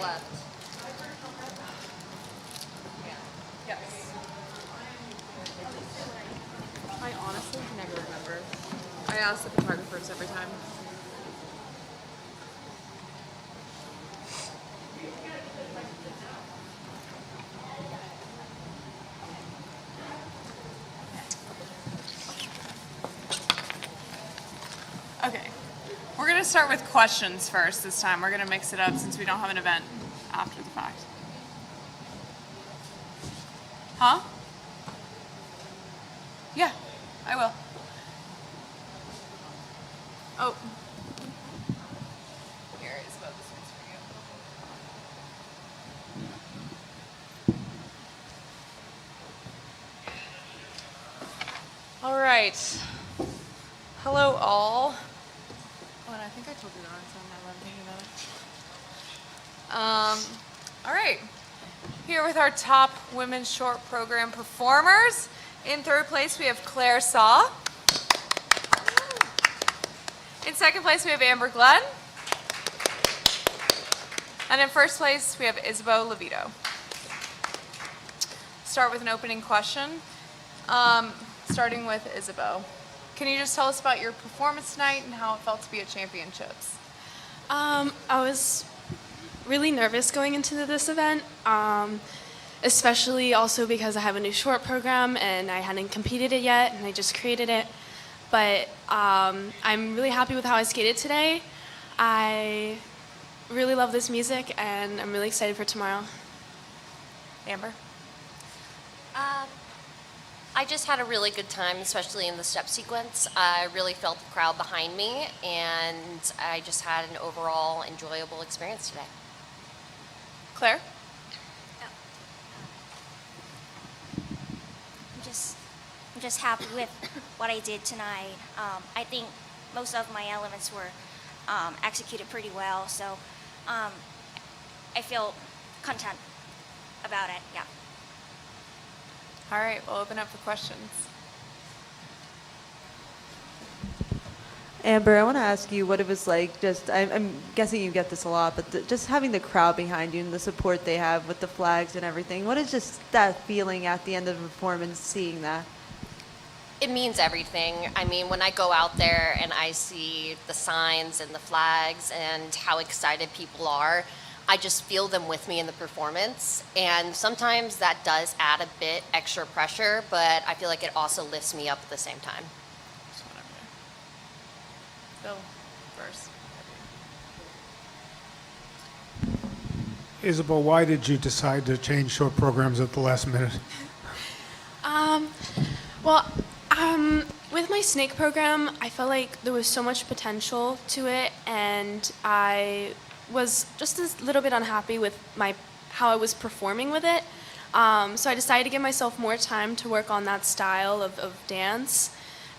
left. Yes. I honestly can never remember. I ask the photographers every time. Okay. We're going to start with questions first this time. We're going to mix it up since we don't have an event after the fact. Huh? Yeah, I will. Oh. Here, Isabeau, this one's for you. All right. Hello, all. Oh, and I think I told you that, so I'm not thinking about it. All right. Here with our top women's short program performers. In third place, we have Clare Seo. In second place, we have Amber Glenn. And in first place, we have Isabeau Levito. Start with an opening question. Starting with Isabeau. Can you just tell us about your performance tonight and how it felt to be at championships? I was really nervous going into this event, especially also because I have a new short program and I hadn't competed it yet and I just created it. But I'm really happy with how I skated today. I really love this music and I'm really excited for tomorrow. Amber? I just had a really good time, especially in the step sequence. I really felt the crowd behind me, and I just had an overall enjoyable experience today. Claire? I'm just happy with what I did tonight. I think most of my elements were executed pretty well, so I feel content about it, yeah. All right, we'll open up for questions. Amber, I want to ask you what it was like. I'm guessing you get this a lot, but just having the crowd behind you and the support they have with the flags and everything. What is just that feeling at the end of the performance, seeing that? It means everything. I mean, when I go out there and I see the signs and the flags and how excited people are, I just feel them with me in the performance. And sometimes that does add a bit extra pressure, but I feel like it also lifts me up at the same time. Bill, first. Isabeau, why did you decide to change short programs at the last minute? With my snake program, I felt like there was so much potential to it, and I was just a little bit unhappy with how I was performing with it. So I decided to give myself more time to work on that style of dance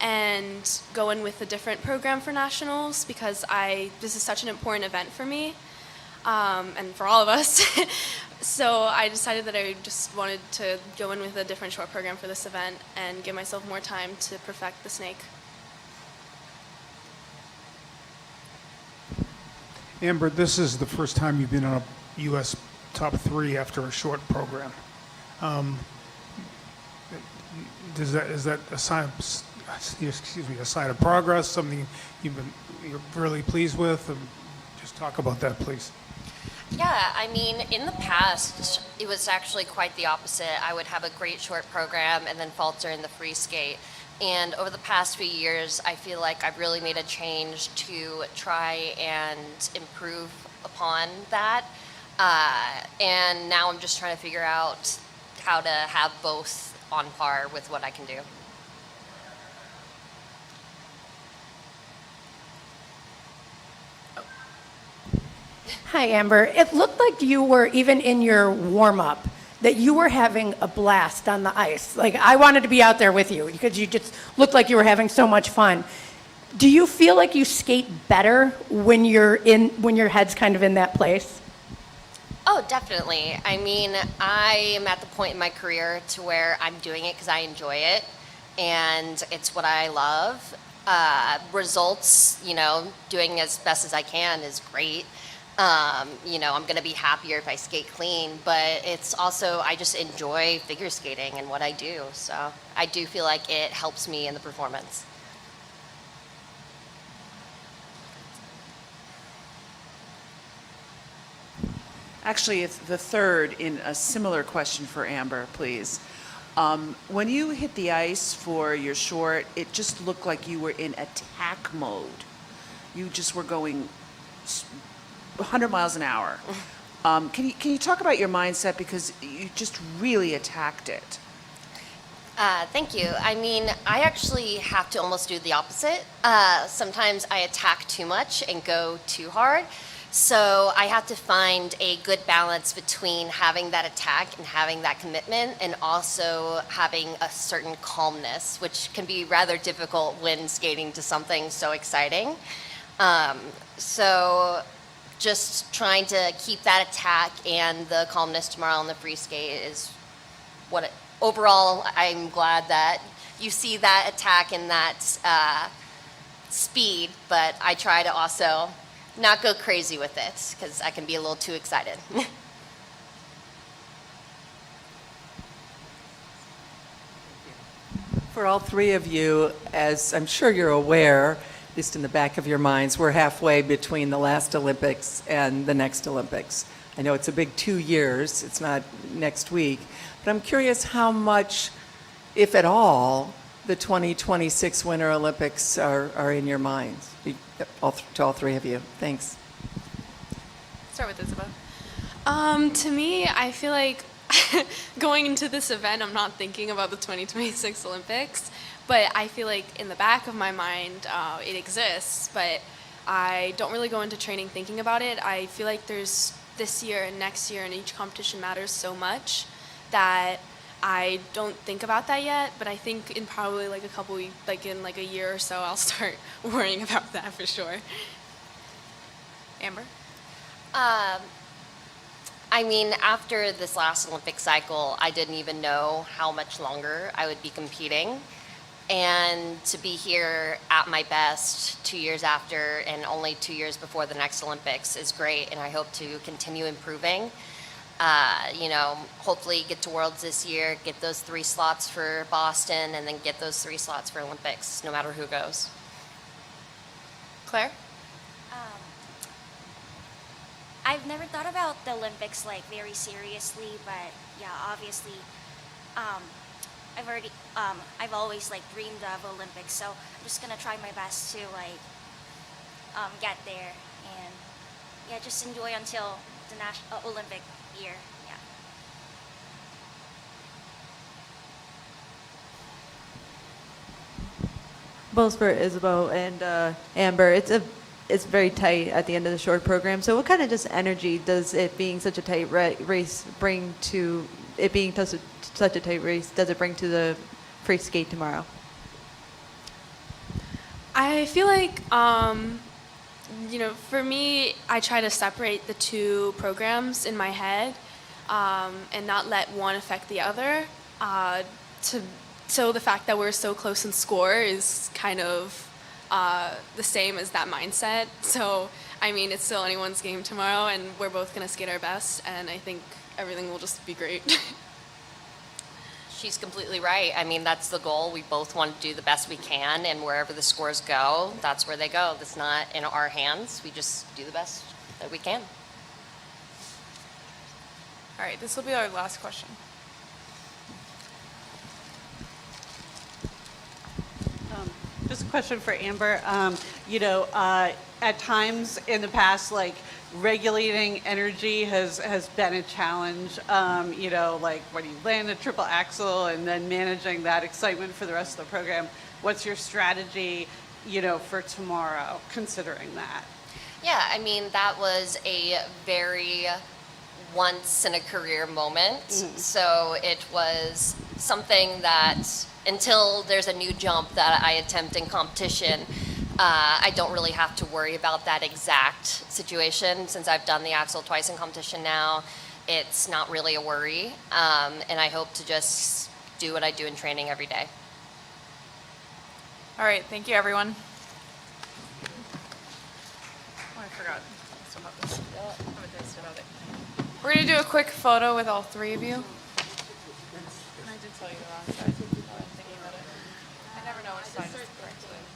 and go in with a different program for nationals because this is such an important event for me and for all of us. So I decided that I just wanted to go in with a different short program for this event and give myself more time to perfect the snake. Amber, this is the first time you've been on a U.S. top 3 after a short program. Is that a sign? A sign of progress? Something you're really pleased with? Just talk about that, please. Yeah, I mean, in the past, it was actually quite the opposite. I would have a great short program and then falter in the free skate. And over the past few years, I feel like I've really made a change to try and improve upon that. And now I'm just trying to figure out how to have both on par with what I can do. Hi, Amber. It looked like you were, even in your warm-up, that you were having a blast on the ice. Like, I wanted to be out there with you because you just looked like you were having so much fun. Do you feel like you skate better when your head's kind of in that place? Oh, definitely. I mean, I am at the point in my career to where I'm doing it because I enjoy it, and it's what I love. Results, doing as best as I can is great. I'm going to be happier if I skate clean, but it's also, I just enjoy figure skating and what I do. So I do feel like it helps me in the performance. Actually, it's the third in a similar question for Amber, please. When you hit the ice for your short, it just looked like you were in attack mode. You just were going 100 miles an hour. Can you talk about your mindset, because you just really attacked it? Thank you. I mean, I actually have to almost do the opposite. Sometimes I attack too much and go too hard. So I have to find a good balance between having that attack and having that commitment, and also having a certain calmness, which can be rather difficult when skating to something so exciting. So just trying to keep that attack and the calmness tomorrow on the free skate is overall, I'm glad that you see that attack and that speed, but I try to also not go crazy with it, because I can be a little too excited. For all three of you, as I'm sure you're aware, at least in the back of your minds, we're halfway between the last Olympics and the next Olympics. I know it's a big 2 years, it's not next week, but I'm curious how much, if at all, the 2026 Winter Olympics are in your minds, to all three of you. Thanks. Start with Isabeau. To me, I feel like going into this event, I'm not thinking about the 2026 Olympics, but I feel like in the back of my mind, it exists, but I don't really go into training thinking about it. I feel like there's this year and next year, and each competition matters so much that I don't think about that yet, but I think in probably like a couple weeks, like in like a year or so, I'll start worrying about that for sure. Amber? I mean, after this last Olympic cycle, I didn't even know how much longer I would be competing. And to be here at my best 2 years after, and only 2 years before the next Olympics, is great, and I hope to continue improving. Hopefully get to Worlds this year, get those 3 slots for Boston, and then get those 3 slots for Olympics, no matter who goes. Claire? I've never thought about the Olympics like very seriously, but yeah, obviously, I've always like dreamed of Olympics, so I'm just gonna try my best to like get there, and yeah, just enjoy until the Olympic year. Yeah. Both for Isabeau and Amber. It's very tight at the end of the short program. So what kind of just energy does it being such a tight race bring to it being such a tight race? Does it bring to the free skate tomorrow? I feel like, for me, I try to separate the two programs in my head and not let one affect the other. So the fact that we're so close in score is kind of the same as that mindset. So, I mean, it's still anyone's game tomorrow, and we're both going to skate our best, and I think everything will just be great. She's completely right. I mean, that's the goal. We both want to do the best we can, and wherever the scores go, that's where they go. That's not in our hands. We just do the best that we can. All right, this will be our last question. Just a question for Amber. At times in the past, like regulating energy has been a challenge. Like when you land a triple axel and then managing that excitement for the rest of the program. What's your strategy, for tomorrow, considering that? Yeah, I mean, that was a very once in a career moment. So it was something that until there's a new jump that I attempt in competition, I don't really have to worry about that exact situation. Since I've done the axel twice in competition now, it's not really a worry. And I hope to just do what I do in training every day. All right, thank you, everyone. forgot. I still have this. I haven't tasted about it. We're gonna do a quick photo with all three of you. And I did tell you the wrong side. I'm thinking about it. I never know which side is the correct side.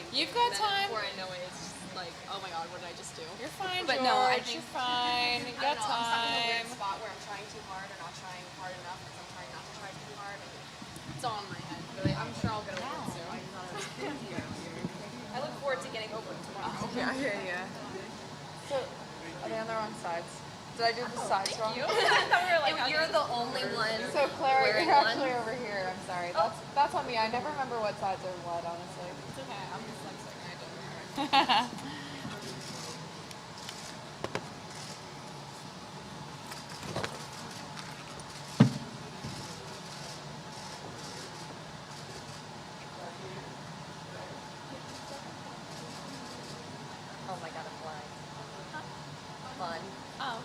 You've got time. Before I know it, it's just like, oh my god, what did I just do? You're fine, But George. no, I think- You're fine. You I got don't know, I'm stuck in a weird time. spot where I'm trying too hard or not trying hard enough because I'm trying not to try too hard. And it's all in my head. But I'm sure I'll get over it soon. I look forward to getting over it tomorrow. Yeah, yeah, yeah. So, are they on the wrong sides? Did I do the sides wrong? You're the only one. So Claire, wearing you're one. actually over here. I'm sorry. That's on me. I never remember what sides are what, honestly. It's okay. I'm dyslexic. I don't know. Oh my god, a fly. Fun. Oh.